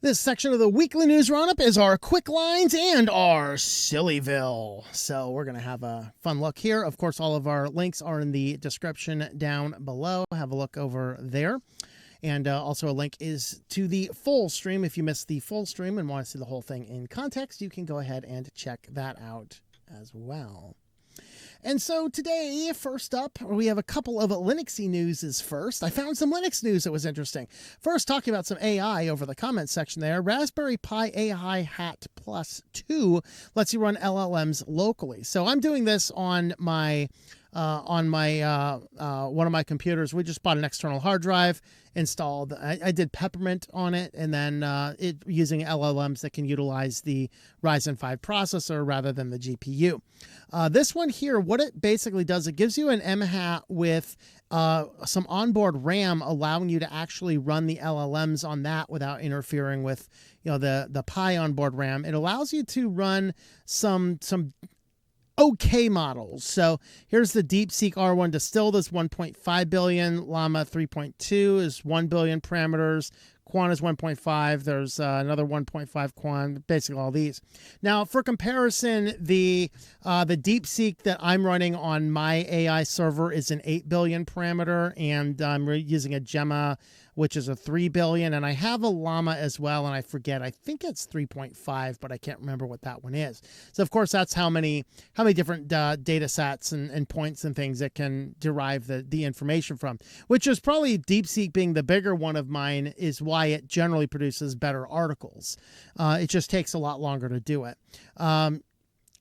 This section of the weekly news roundup is our Quicklines and our Sillyville. So we're going to have a fun look here. Of course, all of our links are in the description down below. Have a look over there. And also a link is to the full stream. If you missed the full stream and want to see the whole thing in context, you can go ahead and check that out as well. And so today, first up, we have a couple of Linuxy news first. I found some Linux news that was interesting. First, talking about some AI over the comments section there. Raspberry Pi AI Hat Plus 2 lets you run LLMs locally. So I'm doing this on my one of my computers. We just bought an external hard drive, installed. I did Peppermint on it, and then using LLMs that can utilize the Ryzen 5 processor rather than the GPU. This one here, what it basically does, it gives you an MHAT with some onboard RAM, allowing you to actually run the LLMs on that without interfering with, the Pi onboard RAM. It allows you to run some okay models. So here's the DeepSeek R1 distilled is 1.5 billion. Llama 3.2 is 1 billion parameters. Quan is 1.5. There's another 1.5 Quan, basically all these. Now, for comparison, the DeepSeek that I'm running on my AI server is an 8 billion parameter, and I'm using a Gemma, which is a 3 billion, and I have a Llama as well, and I forget, I think it's 3.5, but I can't remember what that one is. So of course that's how many different data sets and points and things that can derive the information from, which is probably DeepSeek being the bigger one of mine is why it generally produces better articles. It just takes a lot longer to do it.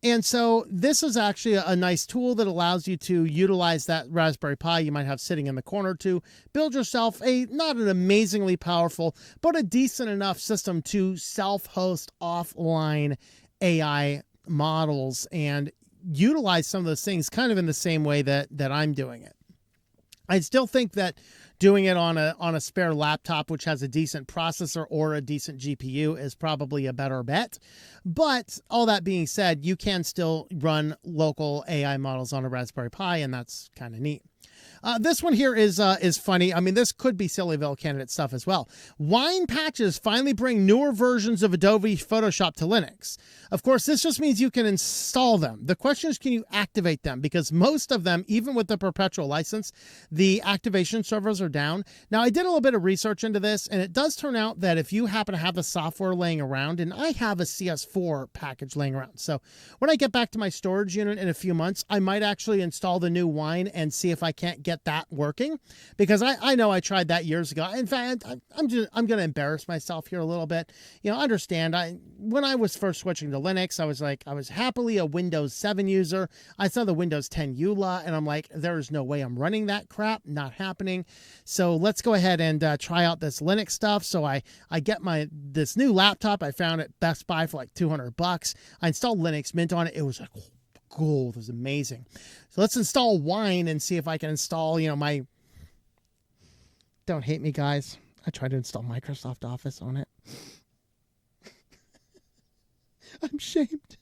And so this is actually a nice tool that allows you to utilize that Raspberry Pi you might have sitting in the corner to build yourself not an amazingly powerful, but a decent enough system to self-host offline AI models and utilize some of those things kind of in the same way that I'm doing it. I still think that doing it on a spare laptop, which has a decent processor or a decent GPU, is probably a better bet. But all that being said, you can still run local AI models on a Raspberry Pi, and that's kind of neat. This one here is funny. I mean, this could be Sillyville candidate stuff as well. Wine patches finally bring newer versions of Adobe Photoshop to Linux. Of course, this just means you can install them. The question is, can you activate them? Because most of them, even with the perpetual license, the activation servers are down. Now, I did a little bit of research into this, and it does turn out that if you happen to have the software laying around, and I have a CS4 package laying around. So when I get back to my storage unit in a few months, I might actually install the new Wine and see if I can't get that working, because I know I tried that years ago. In fact, I'm going to embarrass myself here a little bit. Understand, when I was first switching to Linux, I was happily a Windows 7 user. I saw the Windows 10 EULA, and I'm like, there's no way I'm running that crap. Not happening. So let's go ahead and try out this Linux stuff. So I get this new laptop I found at Best Buy for like $200. I installed Linux Mint on it. It was like gold. It was amazing. So let's install Wine and see if I can install, my... Don't hate me, guys. I tried to install Microsoft Office on it. I'm shamed.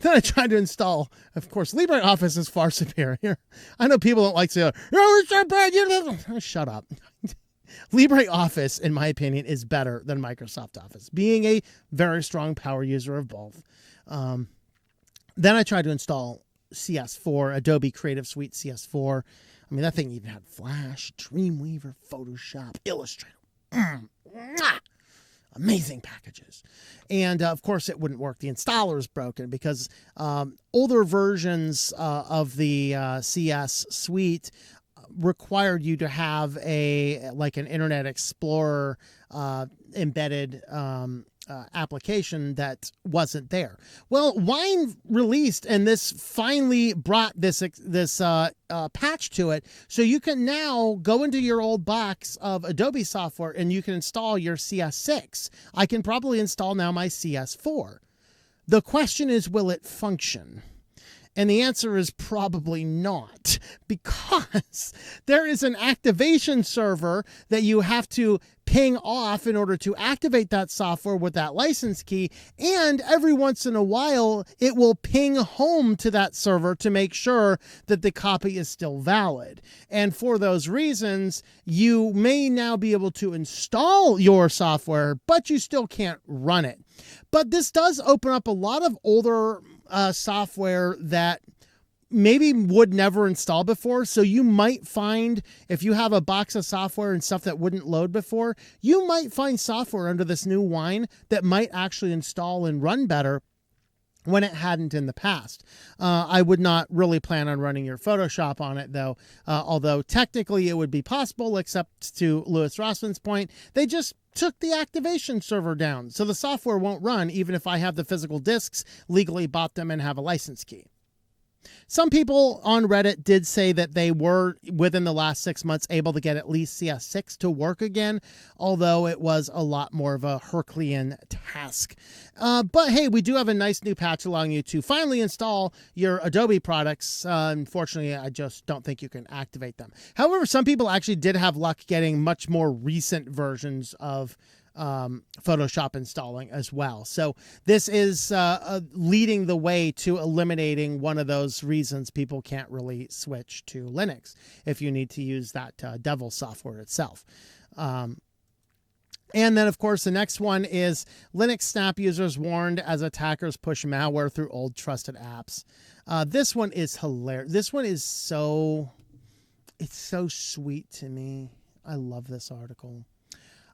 Then I tried to install, of course, LibreOffice is far superior. I know people don't like to say, oh, it's so bad. Shut up. LibreOffice, in my opinion, is better than Microsoft Office, being a very strong power user of both. Then I tried to install CS4, Adobe Creative Suite CS4. I mean, that thing even had Flash, Dreamweaver, Photoshop, Illustrator. Amazing packages. And of course it wouldn't work. The installer is broken because older versions of the CS suite required you to have an Internet Explorer embedded application that wasn't there. Well, Wine released, and this finally brought this patch to it, so you can now go into your old box of Adobe software and you can install your CS6. I can probably install now my CS4. The question is, will it function? And the answer is probably not, because there is an activation server that you have to ping off in order to activate that software with that license key. And every once in a while, it will ping home to that server to make sure that the copy is still valid. And for those reasons, you may now be able to install your software, but you still can't run it. But this does open up a lot of older software that maybe would never install before. So you might find, if you have a box of software and stuff that wouldn't load before, you might find software under this new wine that might actually install and run better when it hadn't in the past. I would not really plan on running your Photoshop on it, though, although technically it would be possible, except to Louis Rossman's point, they just took the activation server down. So the software won't run even if I have the physical disks, legally bought them, and have a license key. Some people on Reddit did say that they were, within the last 6 months, able to get at least CS6 to work again, although it was a lot more of a Herculean task. But hey, we do have a nice new patch allowing you to finally install your Adobe products. Unfortunately, I just don't think you can activate them. However, some people actually did have luck getting much more recent versions of Photoshop installing as well. So this is leading the way to eliminating one of those reasons people can't really switch to Linux if you need to use that devil software itself. And then, of course, the next one is Linux Snap users warned as attackers push malware through old trusted apps. This one is hilarious. This one is it's so sweet to me. I love this article.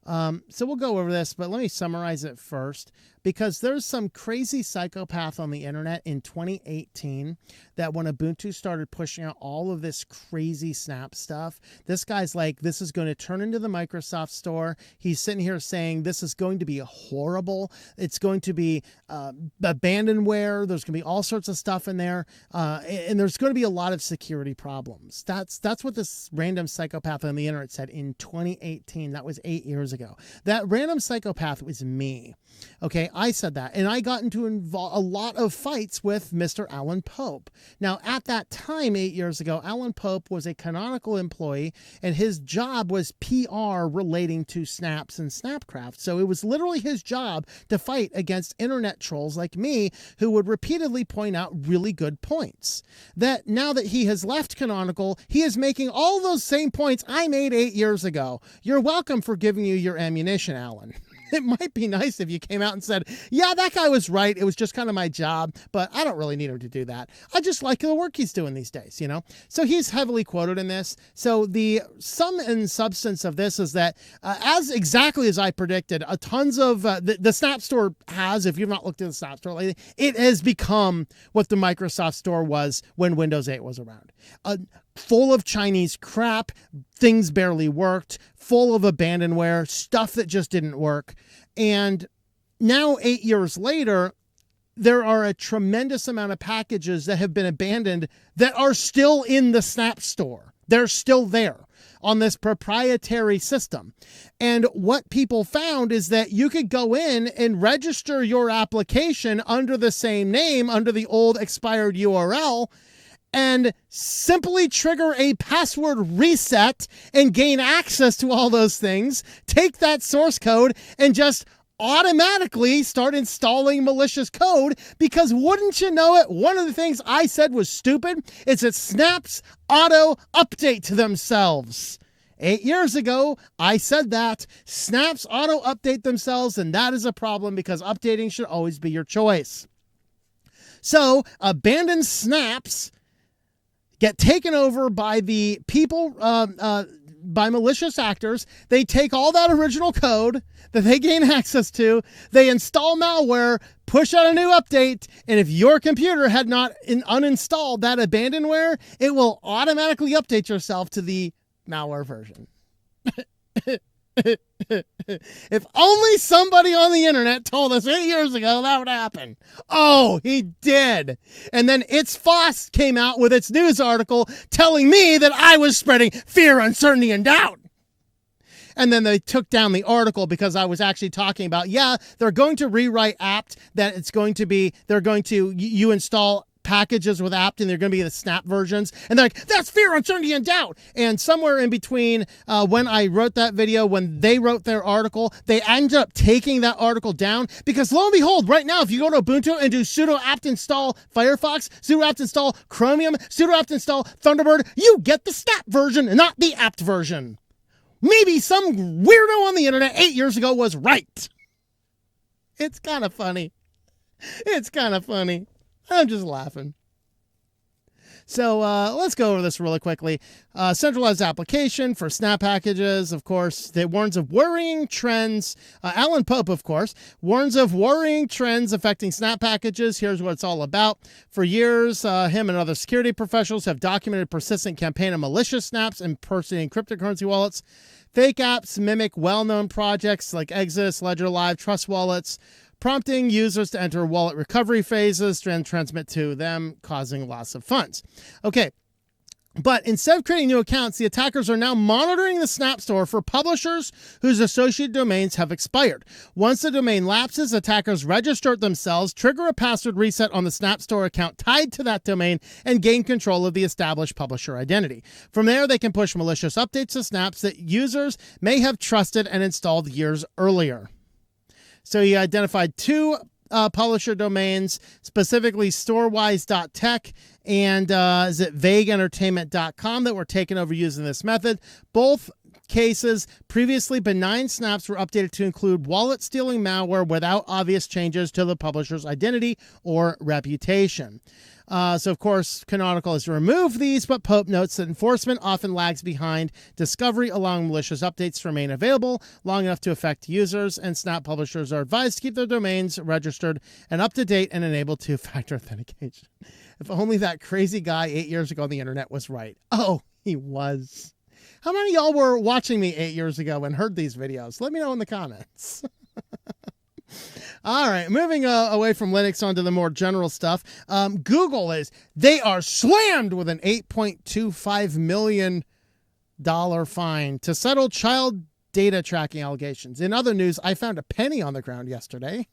So we'll go over this, but let me summarize it first, because there's some crazy psychopath on the internet in 2018 that when Ubuntu started pushing out all of this crazy Snap stuff, this guy's like, this is going to turn into the Microsoft store. He's sitting here saying this is going to be horrible. It's going to be abandonware. There's going to be all sorts of stuff in there. And there's going to be a lot of security problems. That's what this random psychopath on the internet said in 2018. That was 8 years ago. That random psychopath was me. Okay, I said that, and I got into a lot of fights with Mr. Alan Pope. Now, at that time, 8 years ago, Alan Pope was a Canonical employee, and his job was PR relating to snaps and Snapcraft. So it was literally his job to fight against internet trolls like me, who would repeatedly point out really good points. That now that he has left Canonical, he is making all those same points I made 8 years ago. You're welcome for giving you your ammunition, Alan. It might be nice if you came out and said, yeah, that guy was right. It was just kind of my job, but I don't really need him to do that. I just like the work he's doing these days, you know? So he's heavily quoted in this. So the sum and substance of this is that as exactly as I predicted, tons of the Snap Store has, if you've not looked at the Snap Store lately, it has become what the Microsoft Store was when Windows 8 was around. Full of Chinese crap, things barely worked, full of abandonware, stuff that just didn't work. And now 8 years later, there are a tremendous amount of packages that have been abandoned that are still in the Snap Store. They're still there on this proprietary system. And what people found is that you could go in and register your application under the same name, under the old expired URL, and simply trigger a password reset and gain access to all those things, take that source code and just automatically start installing malicious code, because wouldn't you know it, one of the things I said was stupid is that snaps auto update to themselves. 8 years ago, I said that snaps auto update themselves, and that is a problem because updating should always be your choice. So abandoned snaps get taken over by the people, by malicious actors. They take all that original code that they gain access to, they install malware, push out a new update, and if your computer had not uninstalled that abandonware, it will automatically update yourself to the malware version. If only somebody on the internet told us 8 years ago that would happen. Oh, he did. And then It's Foss came out with its news article telling me that I was spreading fear, uncertainty, and doubt. And then they took down the article because I was actually talking about, yeah, they're going to rewrite apt, that it's going to be, you install packages with apt, and they're going to be the snap versions. And they're like, that's fear, uncertainty, and doubt. And somewhere in between when I wrote that video, when they wrote their article, they ended up taking that article down because lo and behold, right now, if you go to Ubuntu and do sudo apt install Firefox, sudo apt install Chromium, sudo apt install Thunderbird, you get the snap version and not the apt version. Maybe some weirdo on the internet 8 years ago was right. It's kind of funny. It's kind of funny. I'm just laughing. So let's go over this really quickly. Centralized application for snap packages, of course. It warns of worrying trends. Alan Pope, of course, warns of worrying trends affecting snap packages. Here's what it's all about. For years, him and other security professionals have documented persistent campaign of malicious snaps impersonating cryptocurrency wallets. Fake apps mimic well-known projects like Exodus, Ledger Live, Trust Wallets, prompting users to enter wallet recovery phases and transmit to them, causing loss of funds. Okay, but instead of creating new accounts, the attackers are now monitoring the Snap Store for publishers whose associated domains have expired. Once the domain lapses, attackers register it themselves, trigger a password reset on the Snap Store account tied to that domain, and gain control of the established publisher identity. From there, they can push malicious updates to snaps that users may have trusted and installed years earlier. So he identified two publisher domains, specifically storewise.tech and is it vagueentertainment.com, that were taken over using this method. Both cases, previously benign snaps were updated to include wallet stealing malware without obvious changes to the publisher's identity or reputation. So, of course, Canonical has removed these, but Pope notes that enforcement often lags behind discovery, allowing malicious updates to remain available long enough to affect users, and Snap publishers are advised to keep their domains registered and up to date and enable two-factor authentication. If only that crazy guy 8 years ago on the internet was right. Oh, he was. How many of y'all were watching me 8 years ago and heard these videos? Let me know in the comments. All right, moving away from Linux onto the more general stuff. Google they are slammed with an $8.25 million fine to settle child data tracking allegations. In other news, I found a penny on the ground yesterday.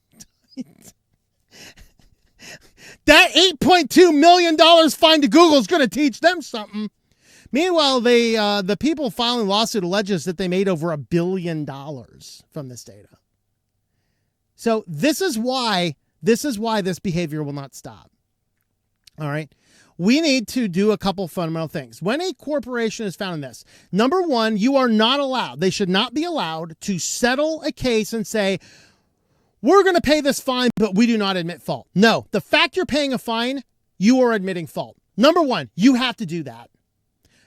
That $8.2 million fine to Google is going to teach them something. Meanwhile, the people filing lawsuit alleges that they made over $1 billion from this data. So this is why this behavior will not stop. All right. We need to do a couple fundamental things. When a corporation is found in this, number one, you are not allowed. They should not be allowed to settle a case and say, we're going to pay this fine, but we do not admit fault. No, the fact you're paying a fine, you are admitting fault. Number one, you have to do that.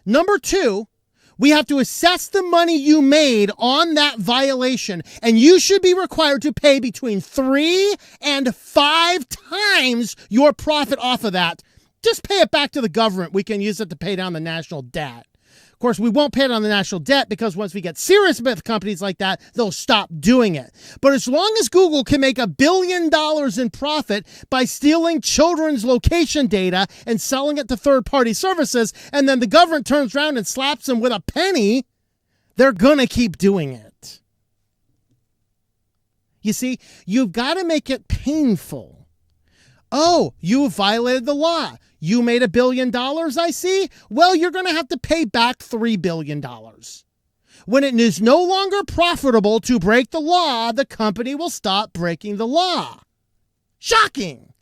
Number two, we have to assess the money you made on that violation, and you should be required to pay between 3 and 5 times your profit off of that. Just pay it back to the government. We can use it to pay down the national debt. Of course, we won't pay it on the national debt because once we get serious with companies like that, they'll stop doing it. But as long as Google can make $1 billion in profit by stealing children's location data and selling it to third-party services, and then the government turns around and slaps them with a penny, they're going to keep doing it. You see, you've got to make it painful. Oh, you violated the law. You made $1 billion, I see? Well, you're going to have to pay back $3 billion. When it is no longer profitable to break the law, the company will stop breaking the law. Shocking.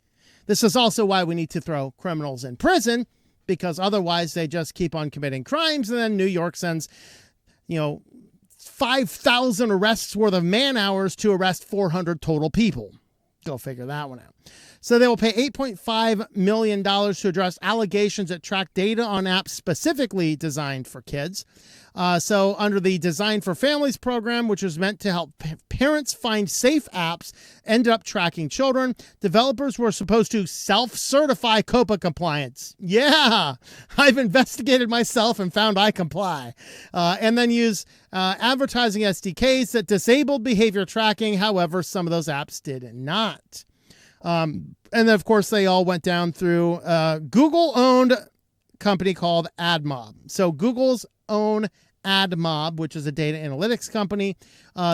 This is also why we need to throw criminals in prison, because otherwise they just keep on committing crimes, and then New York sends, 5,000 arrests worth of man hours to arrest 400 total people. Go figure that one out. So they will pay $8.5 million to address allegations that track data on apps specifically designed for kids. So under the Design for Families program, which was meant to help parents find safe apps, ended up tracking children. Developers were supposed to self-certify COPPA compliance. Yeah, I've investigated myself and found I comply. And then use advertising SDKs that disabled behavior tracking. However, some of those apps did not. And then, of course, they all went down through a Google-owned company called AdMob. So Google's own AdMob, which is a data analytics company,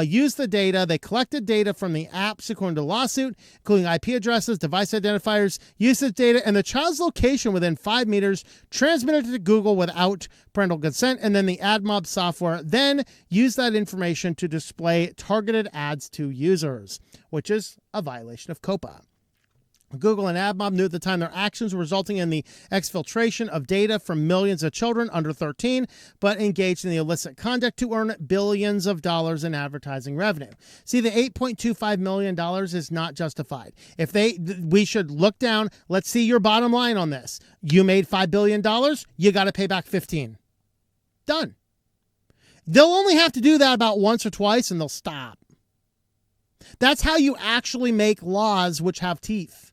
used the data. They collected data from the apps according to the lawsuit, including IP addresses, device identifiers, usage data, and the child's location within 5 meters, transmitted to Google without parental consent, and then the AdMob software then used that information to display targeted ads to users, which is a violation of COPPA. Google and AdMob knew at the time their actions were resulting in the exfiltration of data from millions of children under 13, but engaged in the illicit conduct to earn billions of dollars in advertising revenue. See, the $8.25 million is not justified. We should look down. Let's see your bottom line on this. You made $5 billion. You got to pay back 15. Done. They'll only have to do that about once or twice and they'll stop. That's how you actually make laws which have teeth.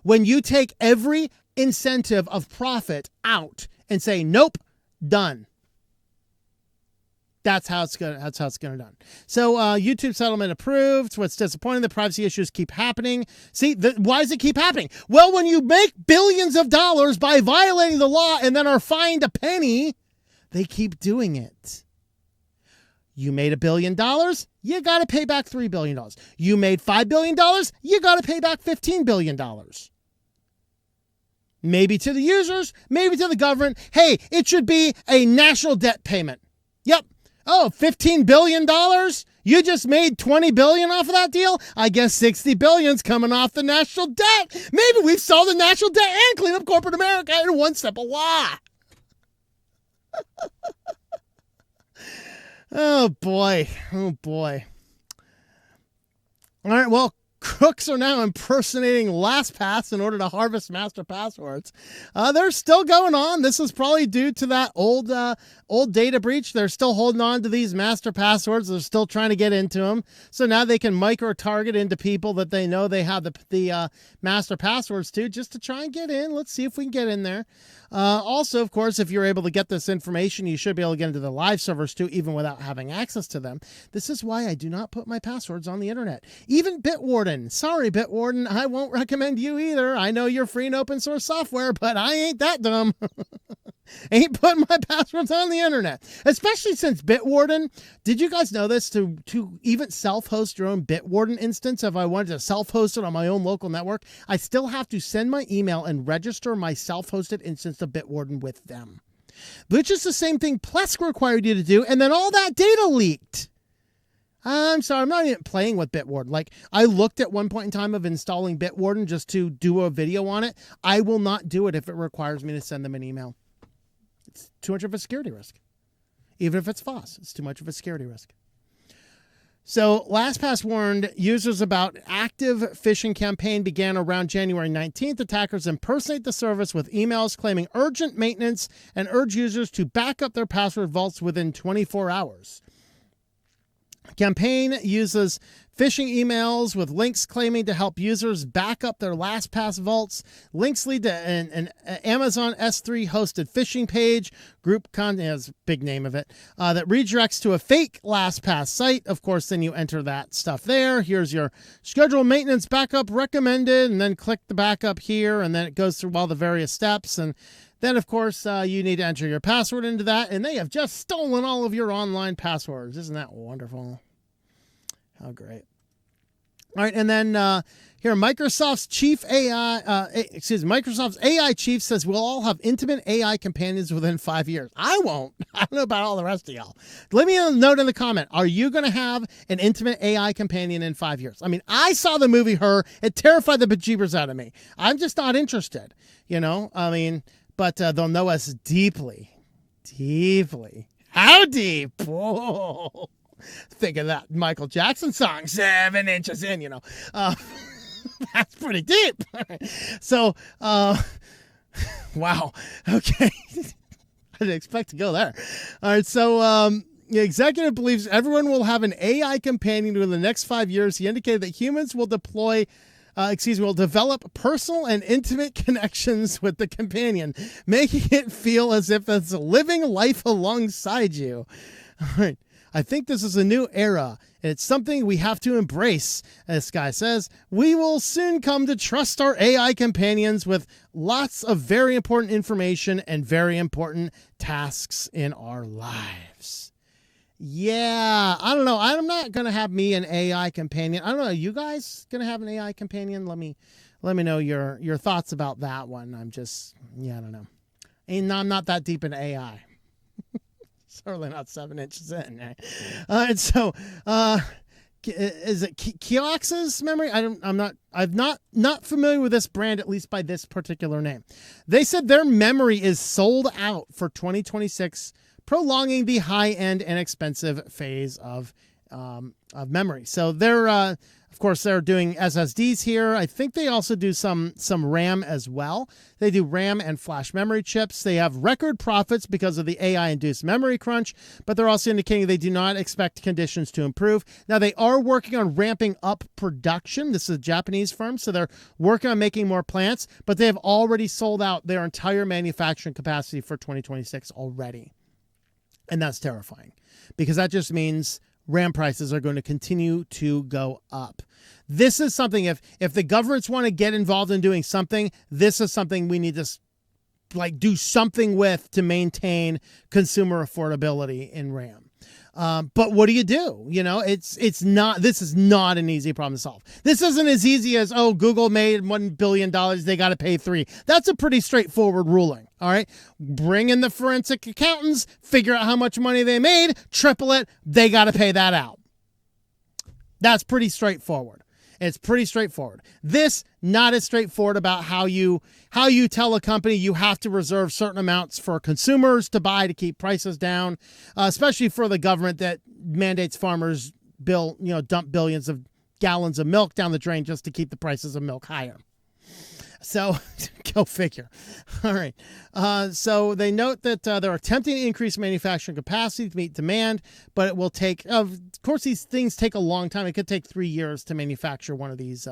When you take every incentive of profit out and say, nope, done. That's how it's going to done. So YouTube settlement approved. What's disappointing, the privacy issues keep happening. See, why does it keep happening? Well, when you make billions of dollars by violating the law and then are fined a penny, they keep doing it. You made $1 billion, you got to pay back $3 billion. You made $5 billion, you got to pay back $15 billion. Maybe to the users, maybe to the government. Hey, it should be a national debt payment. Yep. Oh, $15 billion? You just made $20 billion off of that deal? I guess $60 billion's coming off the national debt. Maybe we've solved the national debt and clean up corporate America in one simple law. Oh, boy. Oh, boy. All right, well, crooks are now impersonating LastPass in order to harvest master passwords. They're still going on. This is probably due to that old data breach. They're still holding on to these master passwords. They're still trying to get into them. So now they can micro-target into people that they know they have the master passwords to, just to try and get in. Let's see if we can get in there. Also, of course, if you're able to get this information, you should be able to get into the live servers too, even without having access to them. This is why I do not put my passwords on the internet. Even Bitwarden. Sorry, Bitwarden. I won't recommend you either. I know you're free and open source software, but I ain't that dumb. Ain't putting my passwords on the internet. Especially since Bitwarden, did you guys know this? To even self-host your own Bitwarden instance, if I wanted to self-host it on my own local network, I still have to send my email and register my self-hosted instance to Bitwarden with them. Which is the same thing Plesk required you to do, and then all that data leaked. I'm sorry, I'm not even playing with Bitwarden. Like, I looked at one point in time of installing Bitwarden just to do a video on it. I will not do it if it requires me to send them an email. It's too much of a security risk. Even if it's FOSS, it's too much of a security risk. So LastPass warned users about active phishing campaign began around January 19th. Attackers impersonate the service with emails claiming urgent maintenance and urge users to back up their password vaults within 24 hours. Campaign uses phishing emails with links claiming to help users back up their LastPass vaults. Links lead to an Amazon S3 hosted phishing page. Group content has a big name of it that redirects to a fake LastPass site. Of course, then you enter that stuff there. Here's your schedule maintenance backup recommended, and then click the backup here, and then it goes through all the various steps. And then, of course, you need to enter your password into that, and they have just stolen all of your online passwords. Isn't that wonderful? How great. All right, and then here, Microsoft's AI chief says we'll all have intimate AI companions within 5 years. I won't. I don't know about all the rest of y'all. Leave me a note in the comment. Are you going to have an intimate AI companion in 5 years? I mean, I saw the movie Her. It terrified the bejeebers out of me. I'm just not interested, you know? I mean, but they'll know us deeply. Deeply. How deep? Whoa. Think of that Michael Jackson song, 7 inches in, you know. That's pretty deep. So, wow. Okay. I didn't expect to go there. All right. So, the executive believes everyone will have an AI companion within the next 5 years. He indicated that humans will will develop personal and intimate connections with the companion, making it feel as if it's living life alongside you. All right. I think this is a new era It's something we have to embrace. This guy says, we will soon come to trust our AI companions with lots of very important information and very important tasks in our lives. Yeah, I don't know. I'm not going to have me an AI companion. I don't know. You guys going to have an AI companion? Let me know your thoughts about that one. I don't know. And I'm not that deep in AI. Certainly not 7 inches in. Right? And so, is it Kiox's memory? I'm not familiar with this brand, at least by this particular name. They said their memory is sold out for 2026, prolonging the high-end and expensive phase of memory. So of course, they're doing SSDs here. I think they also do some RAM as well. They do RAM and flash memory chips. They have record profits because of the AI-induced memory crunch, but they're also indicating they do not expect conditions to improve. Now, they are working on ramping up production. This is a Japanese firm, so they're working on making more plants, but they have already sold out their entire manufacturing capacity for 2026 already. And that's terrifying because that just means RAM prices are going to continue to go up. This is something, if the governments want to get involved in doing something, this is something we need to do something with to maintain consumer affordability in RAM. But what do? This is not an easy problem to solve. This isn't as easy as, Google made $1 billion. They got to pay $3 billion. That's a pretty straightforward ruling. All right. Bring in the forensic accountants, figure out how much money they made, triple it. They got to pay that out. That's pretty straightforward. It's pretty straightforward. This, not as straightforward about how you tell a company you have to reserve certain amounts for consumers to buy to keep prices down, especially for the government that mandates farmers dump billions of gallons of milk down the drain just to keep the prices of milk higher. So go figure. All right. So they note that they're attempting to increase manufacturing capacity to meet demand, but it will take, of course, these things take a long time. It could take 3 years to manufacture one of these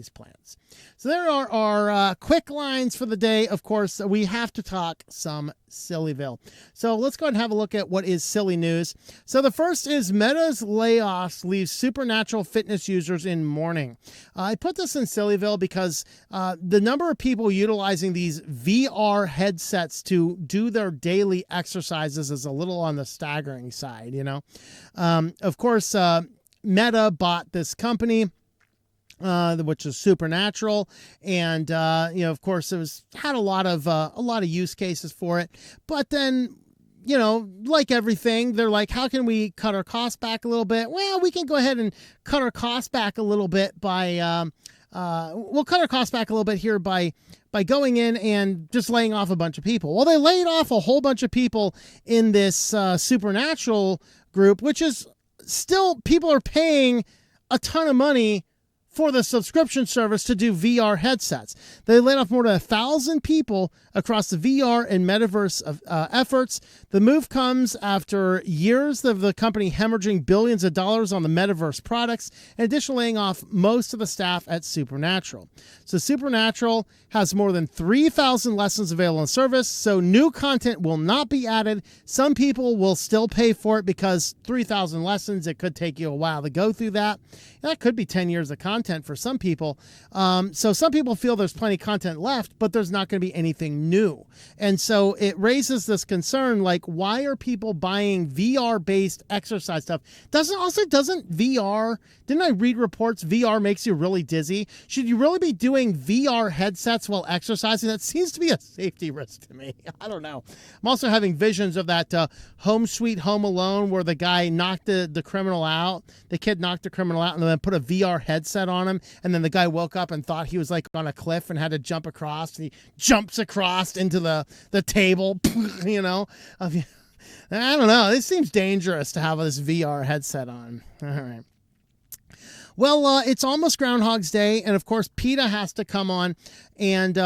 plants. So there are our quick lines for the day. Of course, we have to talk some Sillyville. So let's go ahead and have a look at what is silly news. So the first is Meta's layoffs leave supernatural fitness users in mourning. I put this in Sillyville because the number of people utilizing these VR headsets to do their daily exercises is a little on the staggering side, Of course, Meta bought this company, which is Supernatural, and of course, it had a lot of use cases for it. But then, like everything, they're like, how can we cut our costs back a little bit? Well, we can go ahead and cut our costs back a little bit by we'll cut our costs back a little bit here by going in and just laying off a bunch of people. Well, they laid off a whole bunch of people in this Supernatural group, which is still, people are paying a ton of money for the subscription service to do VR headsets. They laid off more than 1,000 people across the VR and metaverse efforts. The move comes after years of the company hemorrhaging billions of dollars on the metaverse products, and additionally laying off most of the staff at Supernatural. So Supernatural has more than 3,000 lessons available in service, so new content will not be added. Some people will still pay for it because 3,000 lessons, it could take you a while to go through that. That could be 10 years of content for some people. So some people feel there's plenty of content left, but there's not going to be anything new. And so it raises this concern, like, why are people buying VR-based exercise stuff? Doesn't VR, didn't I read reports VR makes you really dizzy? Should you really be doing VR headsets while exercising? That seems to be a safety risk to me. I don't know. I'm also having visions of that Home Sweet Home Alone where the guy knocked the criminal out. The kid knocked the criminal out and then put a VR headset on him. And then the guy woke up and thought he was like on a cliff and had to jump across. And he jumps across into the table, I don't know. This seems dangerous to have this VR headset on. All right. Well, it's almost Groundhog's Day, and of course, PETA has to come on, and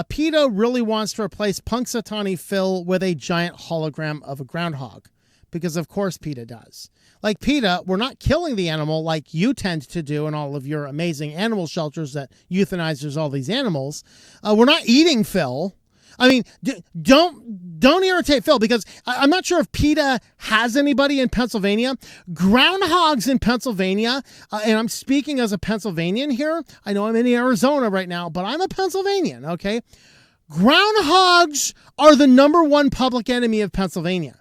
PETA really wants to replace Punxsutawney Phil with a giant hologram of a groundhog, because of course PETA does. Like PETA, we're not killing the animal like you tend to do in all of your amazing animal shelters that euthanizes all these animals. We're not eating Phil. I mean, don't irritate Phil, because I'm not sure if PETA has anybody in Pennsylvania. Groundhogs in Pennsylvania, and I'm speaking as a Pennsylvanian here. I know I'm in Arizona right now, but I'm a Pennsylvanian, okay? Groundhogs are the #1 public enemy of Pennsylvania.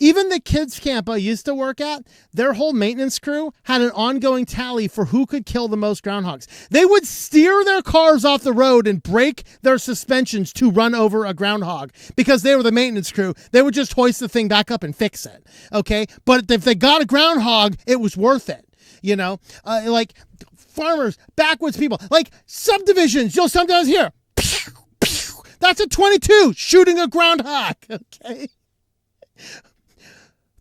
Even the kids' camp I used to work at, their whole maintenance crew had an ongoing tally for who could kill the most groundhogs. They would steer their cars off the road and break their suspensions to run over a groundhog because they were the maintenance crew. They would just hoist the thing back up and fix it, okay? But if they got a groundhog, it was worth it, you know? Like farmers, backwoods people, like subdivisions, you'll sometimes hear, pew, pew. That's a 22 shooting a groundhog, okay?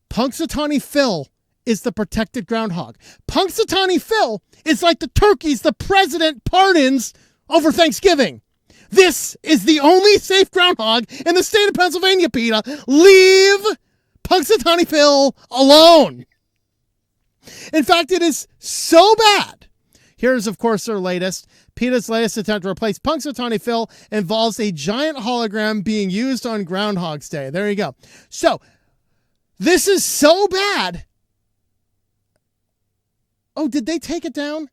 Punxsutawney Phil is the protected groundhog. Punxsutawney Phil is like the turkeys the president pardons over Thanksgiving. This is the only safe groundhog in the state of Pennsylvania, PETA. Leave Punxsutawney Phil alone. In fact, it is so bad. Here's, of course, their latest. PETA's latest attempt to replace Punxsutawney Phil involves a giant hologram being used on Groundhog's Day. There you go. So, this is so bad. Oh, did they take it down?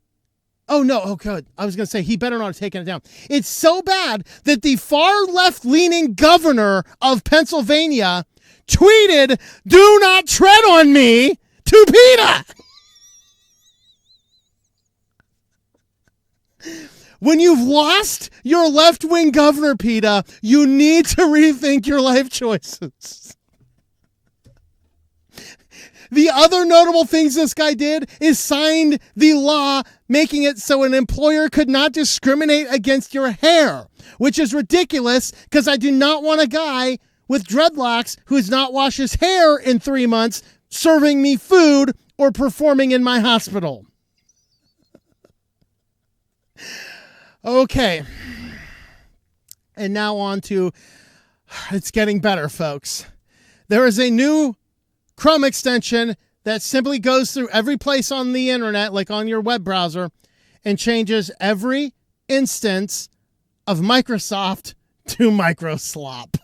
Oh, no. Oh, good. I was going to say, he better not have taken it down. It's so bad that the far left-leaning governor of Pennsylvania tweeted, "Do not tread on me," to PETA. When you've lost your left-wing governor, PETA, you need to rethink your life choices. The other notable things this guy did is signed the law making it so an employer could not discriminate against your hair, which is ridiculous because I do not want a guy with dreadlocks who has not washed his hair in 3 months serving me food or performing in my hospital. Okay. And now on to, it's getting better, folks. There is a new Chrome extension that simply goes through every place on the internet, like on your web browser, and changes every instance of Microsoft to Microslop.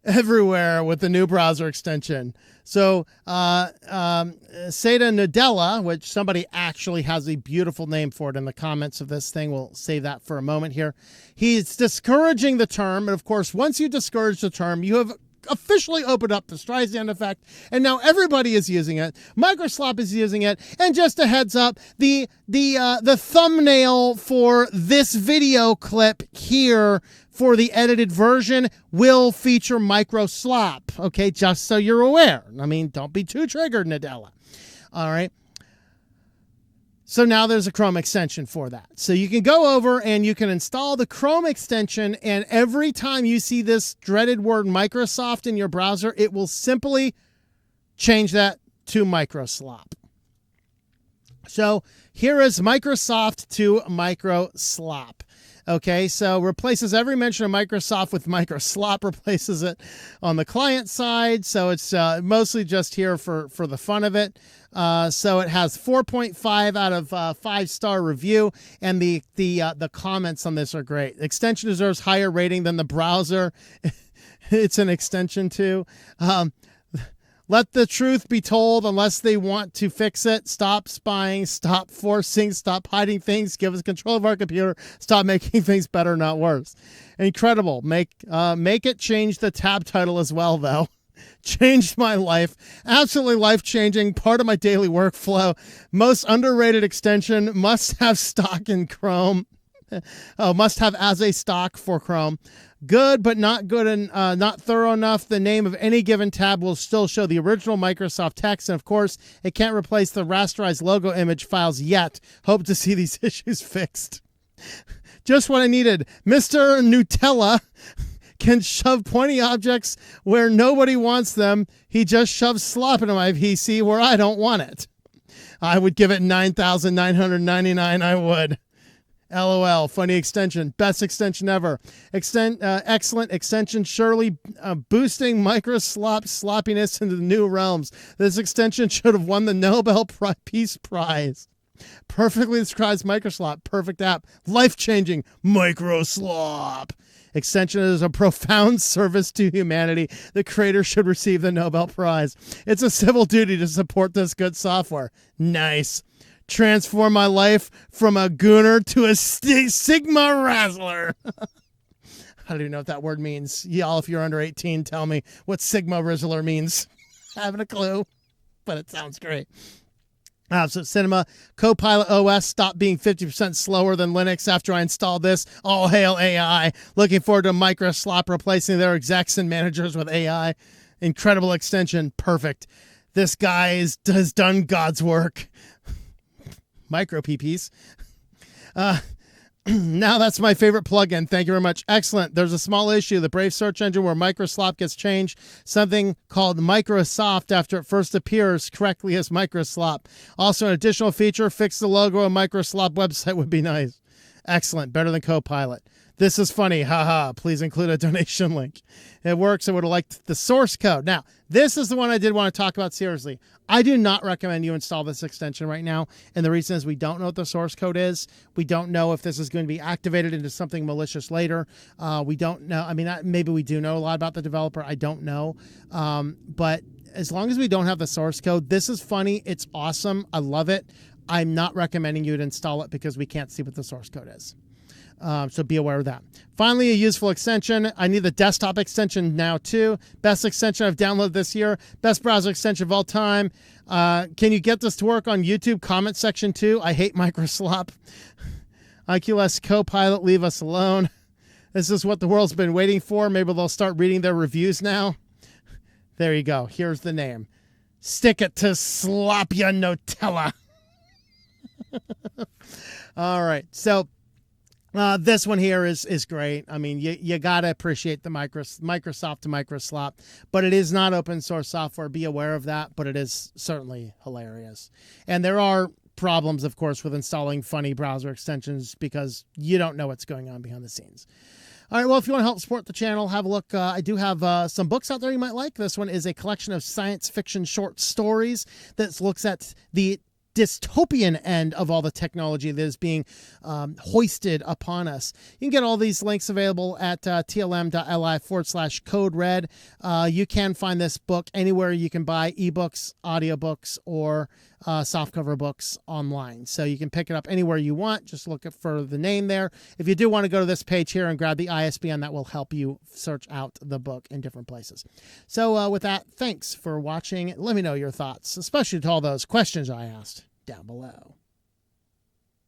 Everywhere with the new browser extension. So, Seda Nadella, which somebody actually has a beautiful name for it in the comments of this thing. We'll save that for a moment here. He's discouraging the term. And of course, once you discourage the term, you have officially opened up the Streisand effect, and now everybody is using it. Microslop is using it, and just a heads up, the thumbnail for this video clip here for the edited version will feature Microslop. Okay, just so you're aware. I mean, don't be too triggered, Nadella. All right. So now there's a Chrome extension for that. So you can go over and you can install the Chrome extension, and every time you see this dreaded word Microsoft in your browser, it will simply change that to Microslop. So here is Microsoft to Microslop. Okay, so replaces every mention of Microsoft with Microslop, replaces it on the client side. So it's mostly just here for the fun of it. So it has 4.5 out of 5-star review, and the comments on this are great. Extension deserves higher rating than the browser. It's an extension too. Let the truth be told unless they want to fix it. Stop spying, stop forcing, stop hiding things, give us control of our computer, stop making things better, not worse. Incredible. Make it change the tab title as well, though. Changed my life. Absolutely life-changing. Part of my daily workflow. Most underrated extension. Must have stock in Chrome. Must have as a stock for Chrome. Good, but not good and not thorough enough. The name of any given tab will still show the original Microsoft text. And of course, it can't replace the rasterized logo image files yet. Hope to see these issues fixed. Just what I needed. Mr. Nutella can shove pointy objects where nobody wants them. He just shoves slop into my PC where I don't want it. I would give it 9,999. I would. LOL. Funny extension. Best extension ever. Excellent extension. Surely boosting Microslop sloppiness into the new realms. This extension should have won the Nobel Peace Prize. Perfectly describes Microslop. Perfect app. Life-changing Microslop. extension is a profound service to humanity. The creator should receive the Nobel Prize. It's a civil duty to support this good software. Nice. Transform my life from a gooner to a Sigma Razzler. I don't even know what that word means. Y'all, if you're under 18, tell me what Sigma Razzler means. I haven't a clue, but it sounds great. So Cinema, Copilot OS stopped being 50% slower than Linux after I installed this. All hail AI. Looking forward to Microslop replacing their execs and managers with AI. Incredible extension. Perfect. This guy has done God's work. Micro PPs. Now that's my favorite plugin. Thank you very much. Excellent. There's a small issue. The Brave search engine where Microslop gets changed. Something called Microsoft after it first appears correctly as Microslop. Also, an additional feature, fix the logo of Microslop website would be nice. Excellent. Better than Copilot. This is funny. Haha. Please include a donation link. It works. I would have liked the source code. Now, this is the one I did want to talk about seriously. I do not recommend you install this extension right now. And the reason is we don't know what the source code is. We don't know if this is going to be activated into something malicious later. We don't know. I mean, maybe we do know a lot about the developer. I don't know. But as long as we don't have the source code, this is funny. It's awesome. I love it. I'm not recommending you to install it because we can't see what the source code is. So be aware of that. Finally, a useful extension. I need the desktop extension now too. Best extension I've downloaded this year. Best browser extension of all time. Can you get this to work on YouTube comment section too? I hate Microslop. IQS Copilot, leave us alone. This is what the world's been waiting for. Maybe they'll start reading their reviews now. There you go. Here's the name. Stick it to slop ya Nutella. All right. So this one here is great. I mean, you got to appreciate the Microsoft to Microslop, but it is not open source software. Be aware of that, but it is certainly hilarious. And there are problems, of course, with installing funny browser extensions because you don't know what's going on behind the scenes. All right, well, if you want to help support the channel, have a look. I do have some books out there you might like. This one is a collection of science fiction short stories that looks at the dystopian end of all the technology that is being hoisted upon us. You can get all these links available at tlm.li/code red. You can find this book anywhere you can buy ebooks, audiobooks, or softcover books online. So you can pick it up anywhere you want. Just look for the name there. If you do want to go to this page here and grab the ISBN, that will help you search out the book in different places. So with that, thanks for watching. Let me know your thoughts, especially to all those questions I asked down below.